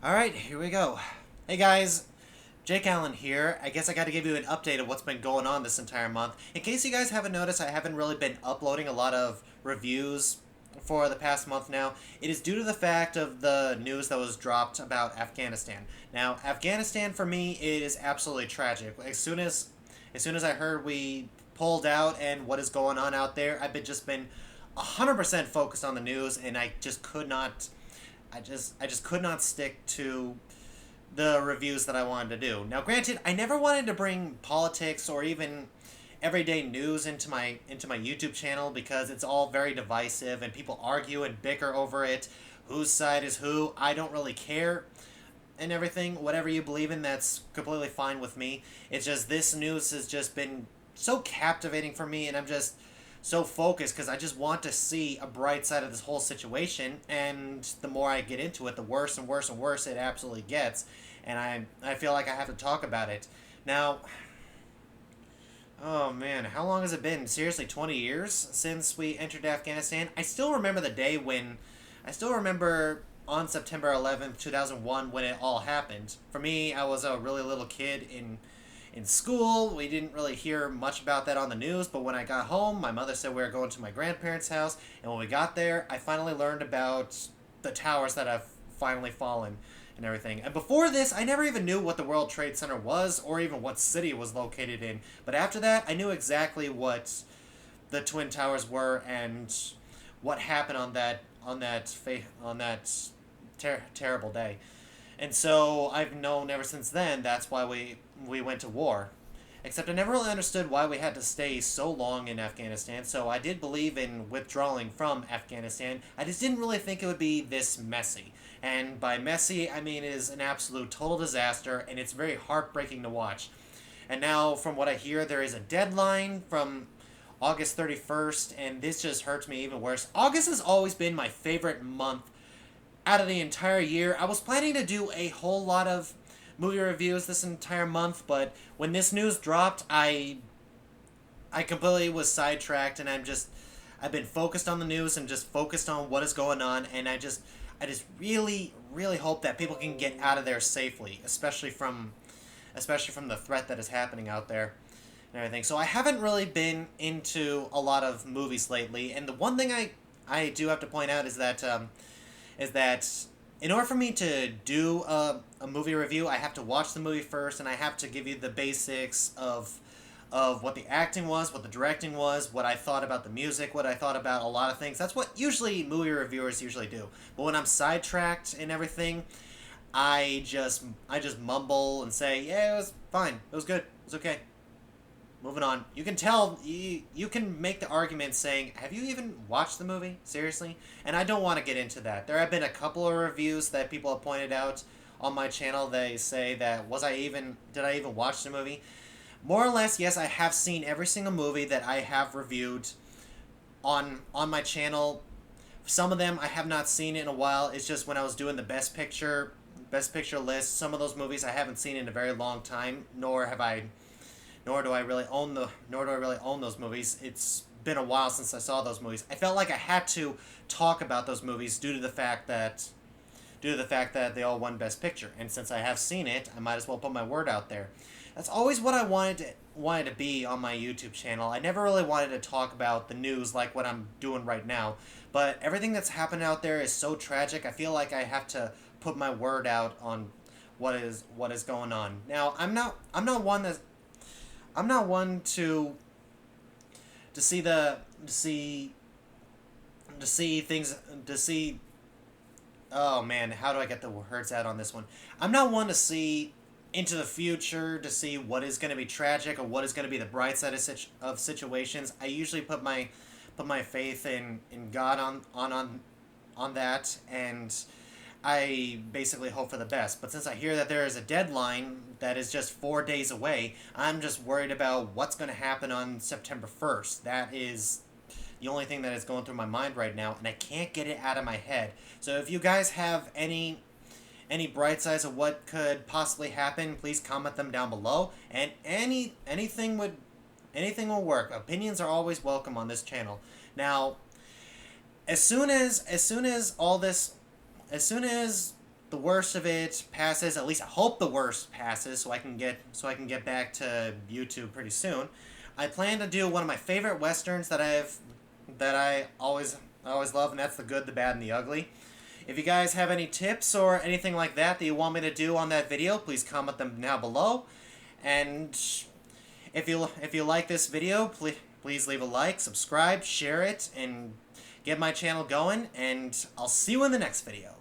Alright, here we go. Hey guys, Jake Allen here. I guess I gotta give you an update of what's been going on this entire month. In case you guys haven't noticed, I haven't really been uploading a lot of reviews for the past month now. It is due to the fact of the news that was dropped about Afghanistan. Now, Afghanistan for me is absolutely tragic. As soon as I heard we pulled out and what is going on out there, I've been 100% focused on the news, and I just could not stick to the reviews that I wanted to do. Now, granted, I never wanted to bring politics or even everyday news into my YouTube channel because it's all very divisive and people argue and bicker over it. Whose side is who? I don't really care and everything. Whatever you believe in, that's completely fine with me. It's just this news has just been so captivating for me, and I'm just so focused because I just want to see a bright side of this whole situation. And the more I get into it, the worse and worse and worse it absolutely gets. And I feel like I have to talk about it now. Oh man, how long has it been? Seriously, 20 years since we entered Afghanistan? I still remember the day when. I still remember on September 11th, 2001, when it all happened. For me, I was a really little kid in school. We didn't really hear much about that on the news, but when I got home, my mother said we were going to my grandparents' house, and when we got there, I finally learned about the towers that have finally fallen and everything. And before this, I never even knew what the World Trade Center was or even what city it was located in. But after that, I knew exactly what the Twin Towers were and what happened on that terrible day. And so I've known ever since then that's why we went to war. Except I never really understood why we had to stay so long in Afghanistan, so I did believe in withdrawing from Afghanistan. I just didn't really think it would be this messy. And by messy, I mean it is an absolute total disaster, and it's very heartbreaking to watch. And now, from what I hear, there is a deadline from August 31st, and this just hurts me even worse. August has always been my favorite month out of the entire year. I was planning to do a whole lot of movie reviews this entire month, but when this news dropped, I completely was sidetracked, and I've been focused on the news and just focused on what is going on, and I just really really hope that people can get out of there safely, especially from the threat that is happening out there and everything. So I haven't really been into a lot of movies lately, and the one thing I do have to point out is that in order for me to do a movie review, I have to watch the movie first, and I have to give you the basics of what the acting was, what the directing was, what I thought about the music, what I thought about a lot of things. That's what usually movie reviewers usually do. But when I'm sidetracked and everything, I just mumble and say, yeah, it was fine, it was good, it was okay. Moving on. You can tell, you can make the argument saying, have you even watched the movie? Seriously? And I don't want to get into that. There have been a couple of reviews that people have pointed out on my channel. They say that, did I even watch the movie? More or less, yes, I have seen every single movie that I have reviewed on my channel. Some of them I have not seen in a while. It's just when I was doing the best picture list, some of those movies I haven't seen in a very long time, nor do I really own those movies. It's been a while since I saw those movies. I felt like I had to talk about those movies due to the fact that they all won Best Picture. And since I have seen it, I might as well put my word out there. That's always what I wanted to be on my YouTube channel. I never really wanted to talk about the news like what I'm doing right now. But everything that's happened out there is so tragic. I feel like I have to put my word out on what is going on. Now, I'm not one to see things to see. Oh man, how do I get the words out on this one? I'm not one to see into the future to see what is going to be tragic or what is going to be the bright side of situations. I usually put my faith in God on that, and I basically hope for the best. But since I hear that there is a deadline that is just 4 days away, I'm just worried about what's going to happen on September 1st. That is the only thing that is going through my mind right now, and I can't get it out of my head. So if you guys have any bright sides of what could possibly happen, please comment them down below. And anything will work. Opinions are always welcome on this channel. Now, as soon as all this as soon as the worst of it passes, at least I hope the worst passes, so I can get back to YouTube pretty soon. I plan to do one of my favorite westerns that I always love, and that's The Good, the Bad, and the Ugly. If you guys have any tips or anything like that you want me to do on that video, please comment them down below. And if you like this video, please leave a like, subscribe, share it, and get my channel going. And I'll see you in the next video.